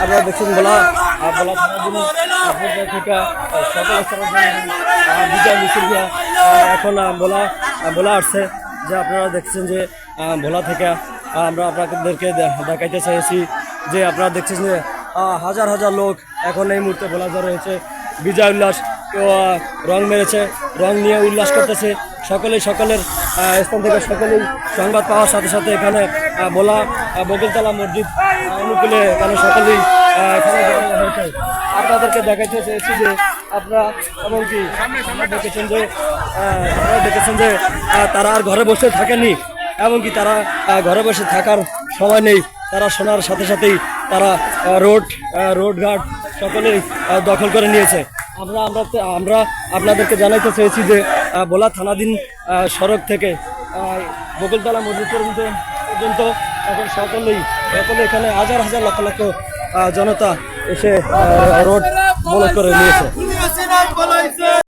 আপনারা দেখছেন বলা বলা থেকে সকল বিজয় মিছিল এখন বলা আসছে যে আপনারা দেখছেন যে ভোলা থেকে আমরা আপনাদেরকে দেখাইতে চাইছি যে আপনারা দেখছেন যে হাজার হাজার লোক এখন এই মুহূর্তে ভোলা যা রয়েছে বিজয় উল্লাস কেউ রং মেরেছে, রং নিয়ে উল্লাস করতেছে। সকলের স্থান থেকে সকলেই সংবাদ পাওয়ার সাথে সাথে এখানে ভোলা বকুলতলা মসজিদ অনুকূলে এখানে সকলেই এখানে জড়ো হয়েছে। আপনাদেরকে দেখাইতে চেয়েছি যে আপনারা এমনকি আপনারা দেখেছেন যে তারা আর ঘরে বসে থাকেনি, এমনকি তারা ঘরে বসে থাকার সময় নেই, তারা শোনার সাথে সাথেই তারা রোডঘাট সকলেই দখল করে নিয়েছে। আমরা আপনাদেরকে জানাইতে চেয়েছি যে ভোলা থানাধীন সড়ক থেকে বকুলতলা মসজিদ পর্যন্ত এখন সকলে এখানে হাজার হাজার লক্ষ লক্ষ জনতা এসে রোড বন্ধ করে নিয়েছে।